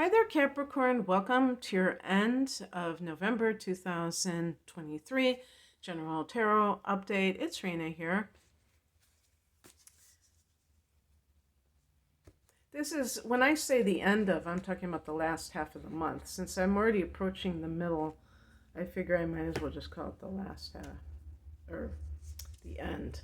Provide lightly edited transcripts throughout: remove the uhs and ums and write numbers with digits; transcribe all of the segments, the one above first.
Hi there, Capricorn. Welcome to your end of November 2023 General Tarot Update. It's Rena here. This is, when I say the end of, I'm talking about the last half of the month. Since I'm already approaching the middle, I figure I might as well just call it the last half, or the end.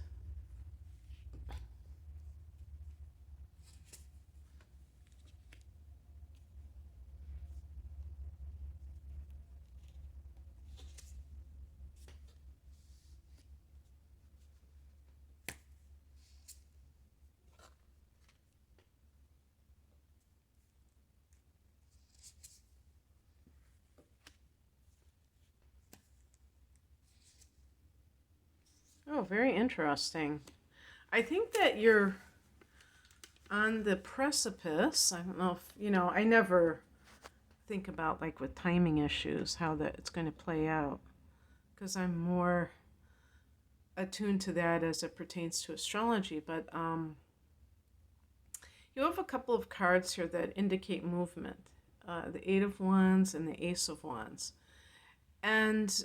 Oh, very interesting. I think that you're on the precipice. I don't know if, I never think about, like, with timing issues, how that it's going to play out, because I'm more attuned to that as it pertains to astrology. But you have a couple of cards here that indicate movement, the Eight of Wands and the Ace of Wands. And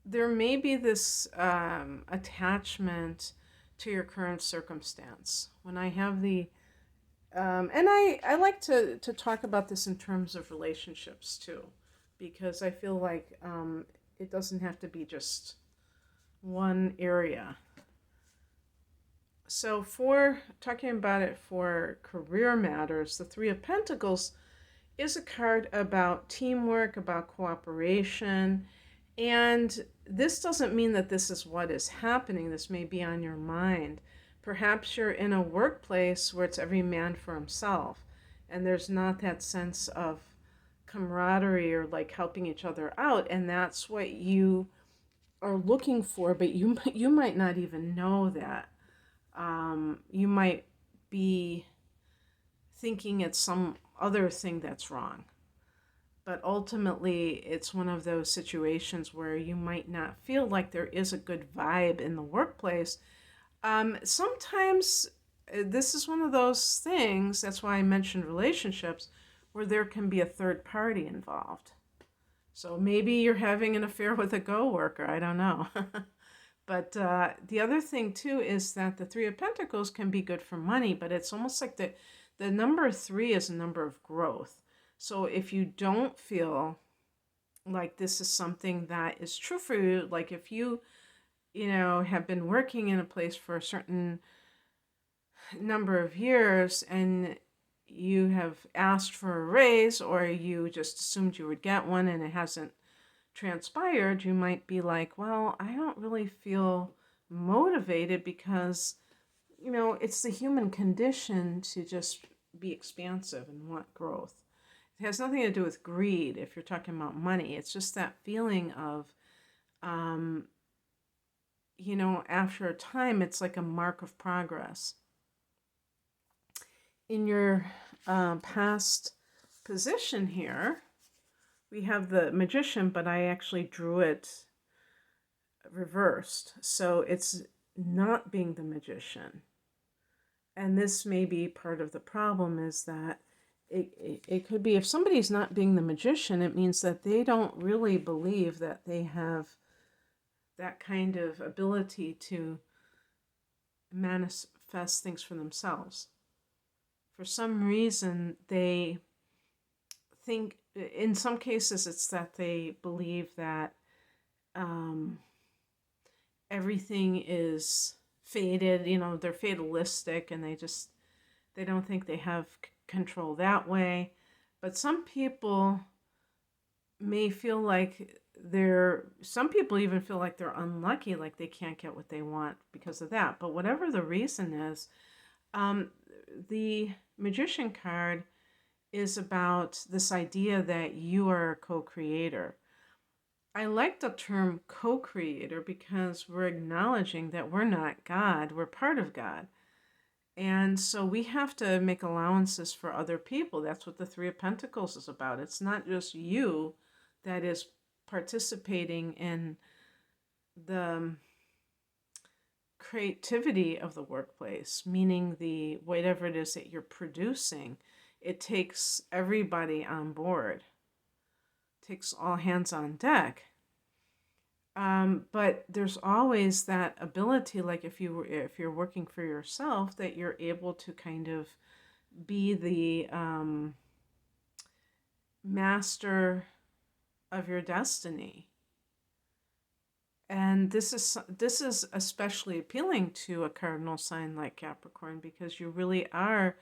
there may be this attachment to your current circumstance. When I have the, and I like to talk about this in terms of relationships too, because I feel like it doesn't have to be just one area. So for talking about it for career matters, the Three of Pentacles is a card about teamwork, about cooperation. And this doesn't mean that this is what is happening. This may be on your mind. Perhaps you're in a workplace where it's every man for himself, and there's not that sense of camaraderie or like helping each other out. And that's what you are looking for, but you might not even know that. You might be thinking it's some other thing that's wrong. But ultimately, it's one of those situations where you might not feel like there is a good vibe in the workplace. Sometimes this is one of those things, that's why I mentioned relationships, where there can be a third party involved. So maybe you're having an affair with a coworker, I don't know. But the other thing too is that the Three of Pentacles can be good for money, but it's almost like the number three is a number of growth. So if you don't feel like this is something that is true for you, like if you have been working in a place for a certain number of years and you have asked for a raise, or you just assumed you would get one and it hasn't transpired, you might be like, well, I don't really feel motivated because, it's the human condition to just be expansive and want growth. It has nothing to do with greed if you're talking about money. It's just that feeling of, after a time, it's like a mark of progress. In your past position here, we have the Magician, but I actually drew it reversed. So it's not being the Magician. And this may be part of the problem, is that it could be, if somebody's not being the Magician, it means that they don't really believe that they have that kind of ability to manifest things for themselves. For some reason, they think, in some cases, it's that they believe that everything is fated, they're fatalistic, and they don't think they have control that way. But some people may feel like some people even feel like they're unlucky, like they can't get what they want because of that. But whatever the reason is, the Magician card is about this idea that you are a co-creator. I like the term co-creator because we're acknowledging that we're not God, we're part of God. And so we have to make allowances for other people. That's what the Three of Pentacles is about. It's not just you that is participating in the creativity of the workplace, meaning the whatever it is that you're producing. it takes everybody on board, takes all hands on deck. But there's always that ability, like if you're working for yourself, that you're able to kind of be the master of your destiny. And this is especially appealing to a cardinal sign like Capricorn, because you really are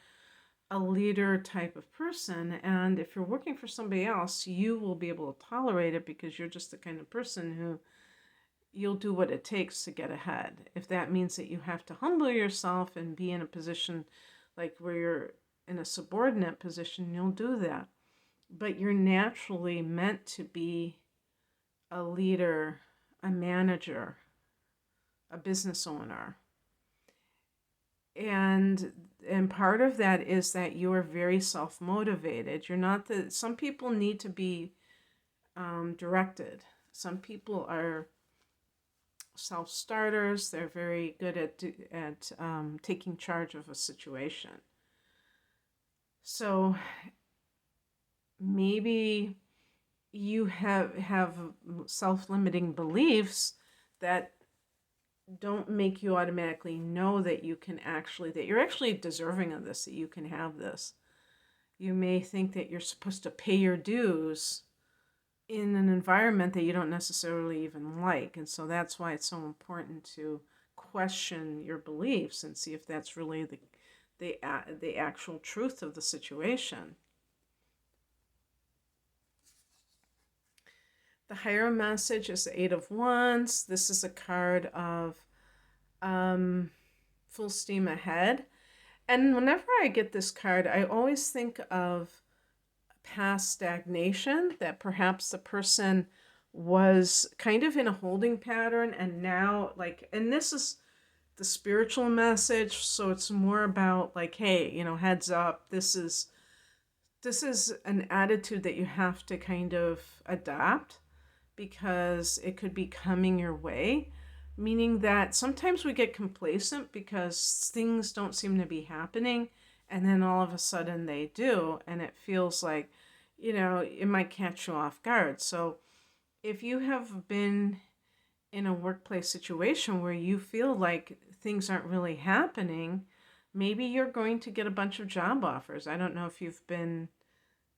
a leader type of person. And if you're working for somebody else, you will be able to tolerate it because you're just the kind of person who you'll do what it takes to get ahead. If that means that you have to humble yourself and be in a position like where you're in a subordinate position, you'll do that. But you're naturally meant to be a leader, a manager, a business owner. And part of that is that you are very self-motivated. You're not some people need to be directed. Some people are self-starters. They're very good at taking charge of a situation. So maybe you have self-limiting beliefs that don't make you automatically know that you're actually deserving of this, that you can have this. You may think that you're supposed to pay your dues in an environment that you don't necessarily even like. And so that's why it's so important to question your beliefs and see if that's really the actual truth of the situation. The higher message is the Eight of Wands. This is a card of full steam ahead. And whenever I get this card, I always think of past stagnation, that perhaps the person was kind of in a holding pattern and now and this is the spiritual message, so it's more about like, hey, heads up, this is an attitude that you have to kind of adopt because it could be coming your way, meaning that sometimes we get complacent because things don't seem to be happening, and then all of a sudden they do, and it feels like, it might catch you off guard. So if you have been in a workplace situation where you feel like things aren't really happening, maybe you're going to get a bunch of job offers. I don't know if you've been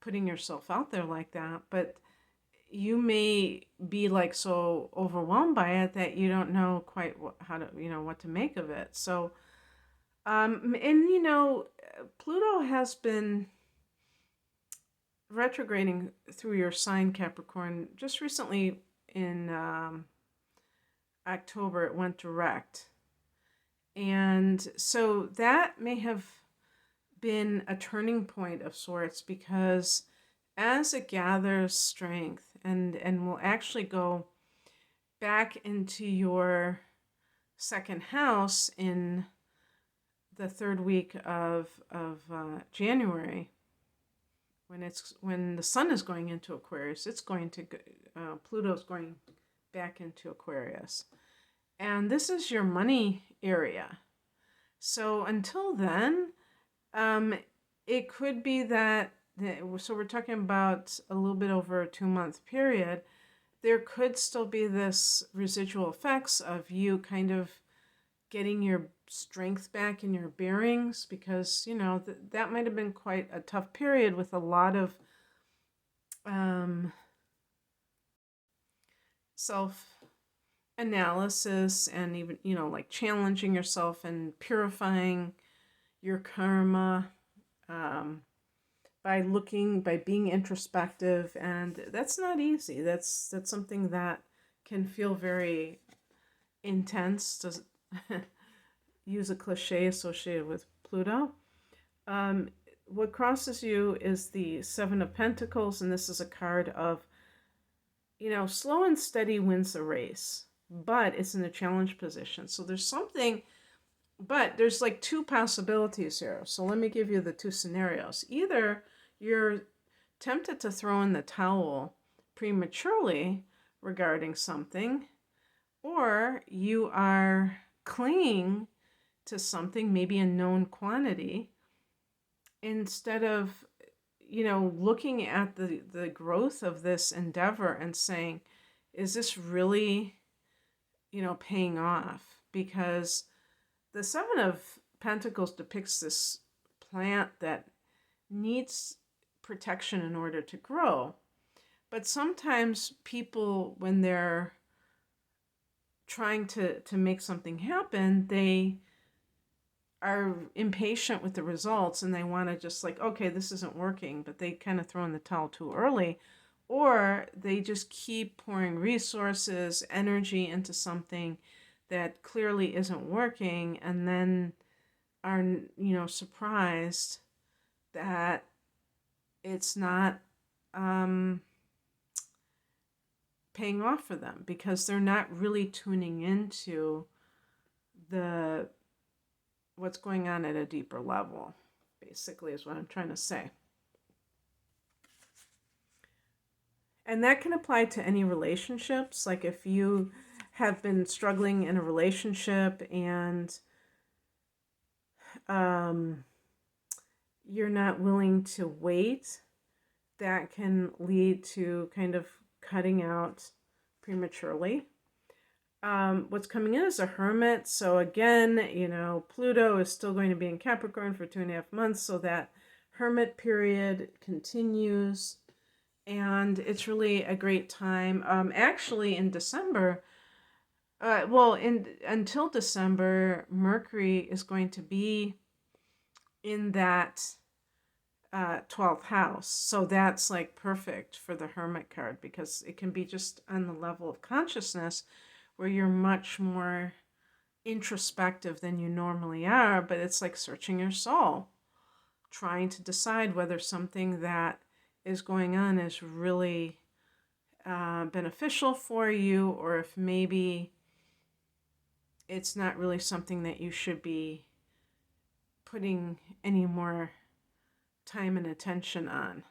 putting yourself out there like that, but you may be like so overwhelmed by it that you don't know quite what to make of it. So, Pluto has been retrograding through your sign, Capricorn. Just recently in October, it went direct. And so that may have been a turning point of sorts, because as it gathers strength and will actually go back into your second house in the third week of January, when the sun is going into Aquarius, Pluto's going back into Aquarius, and this is your money area. So until then, it could be that. So we're talking about a little bit over a 2-month period. There could still be this residual effects of you kind of getting your strength back in your bearings, because that might have been quite a tough period with a lot of self-analysis and even like challenging yourself and purifying your karma by being introspective, and that's not easy. That's something that can feel very intense, to use a cliche associated with Pluto. What crosses you is the Seven of Pentacles, and this is a card of, slow and steady wins the race, but it's in a challenge position. So there's like two possibilities here. So let me give you the two scenarios. Either you're tempted to throw in the towel prematurely regarding something, or you are clinging to something, maybe a known quantity, instead of looking at the growth of this endeavor and saying, is this really, paying off? Because the Seven of Pentacles depicts this plant that needs protection in order to grow. But sometimes people, when they're trying to make something happen, they are impatient with the results and they want to just like, okay, this isn't working, but they kind of throw in the towel too early. Or they just keep pouring resources, energy into something that clearly isn't working, and then are, surprised that it's not paying off for them because they're not really tuning into what's going on at a deeper level, basically, is what I'm trying to say. And that can apply to any relationships. Like if you have been struggling in a relationship and you're not willing to wait, that can lead to kind of cutting out prematurely. What's coming in is a hermit. So again, Pluto is still going to be in Capricorn for 2.5 months. So that hermit period continues. And it's really a great time. Actually, in December, until December, Mercury is going to be in that 12th house. So that's like perfect for the Hermit card because it can be just on the level of consciousness where you're much more introspective than you normally are, but it's like searching your soul, trying to decide whether something that is going on is really beneficial for you, or if maybe it's not really something that you should be putting any more time and attention on.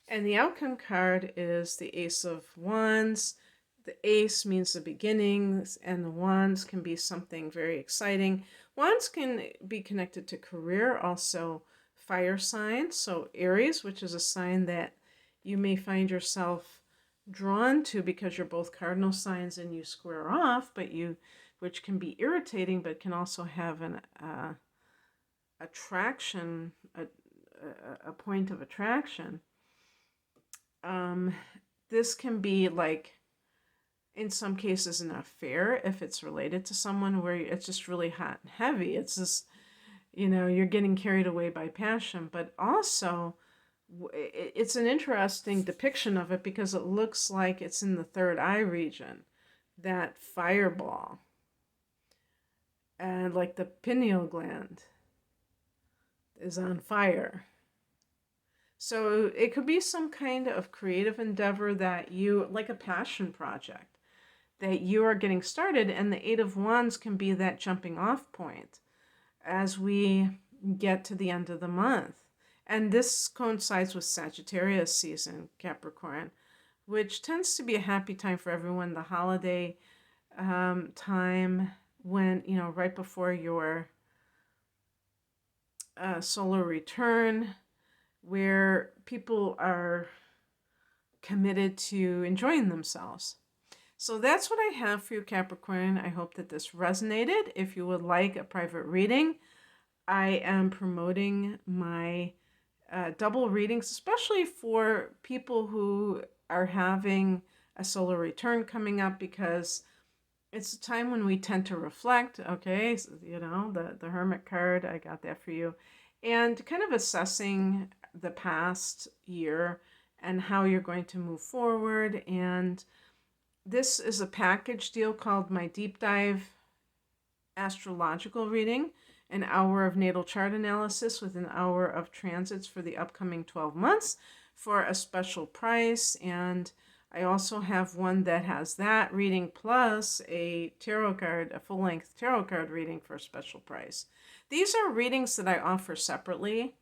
And the outcome card is the Ace of Wands. The ace means the beginnings, and the wands can be something very exciting. Wands can be connected to career, also fire signs. So Aries, which is a sign that you may find yourself drawn to because you're both cardinal signs and you square off, which can be irritating, but can also have an attraction, a point of attraction. This can be like, in some cases, an affair if it's related to someone where it's just really hot and heavy. It's just, you're getting carried away by passion. But also, it's an interesting depiction of it because it looks like it's in the third eye region, that fireball. And like the pineal gland is on fire. So it could be some kind of creative endeavor that you, like a passion project, that you are getting started, and the Eight of Wands can be that jumping off point as we get to the end of the month. And this coincides with Sagittarius season, Capricorn, which tends to be a happy time for everyone, the holiday time when, right before your solar return, where people are committed to enjoying themselves. So that's what I have for you, Capricorn. I hope that this resonated. If you would like a private reading, I am promoting my double readings, especially for people who are having a solar return coming up, because it's a time when we tend to reflect. Okay, so, the Hermit card, I got that for you. And kind of assessing the past year and how you're going to move forward. And this is a package deal called my Deep Dive Astrological Reading, an hour of natal chart analysis with an hour of transits for the upcoming 12 months for a special price. And I also have one that has that reading plus a tarot card, a full-length tarot card reading for a special price. These are readings that I offer separately,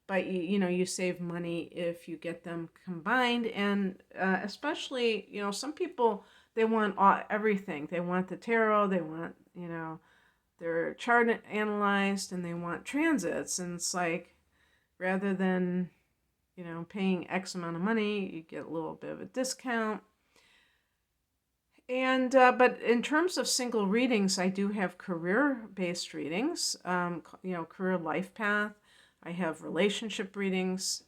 but you save money if you get them combined. And especially, some people, they want everything. They want the tarot, they want, their chart analyzed, and they want transits. And it's like, rather than, paying X amount of money, you get a little bit of a discount. And but in terms of single readings, I do have career-based readings, career life path. I have relationship readings,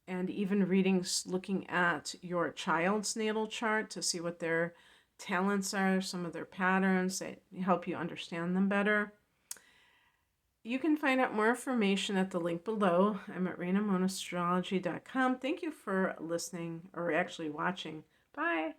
and even readings looking at your child's natal chart to see what their talents are, some of their patterns that help you understand them better. You can find out more information at the link below. I'm at RainaMonastrology.com. Thank you for listening, or actually watching. Bye.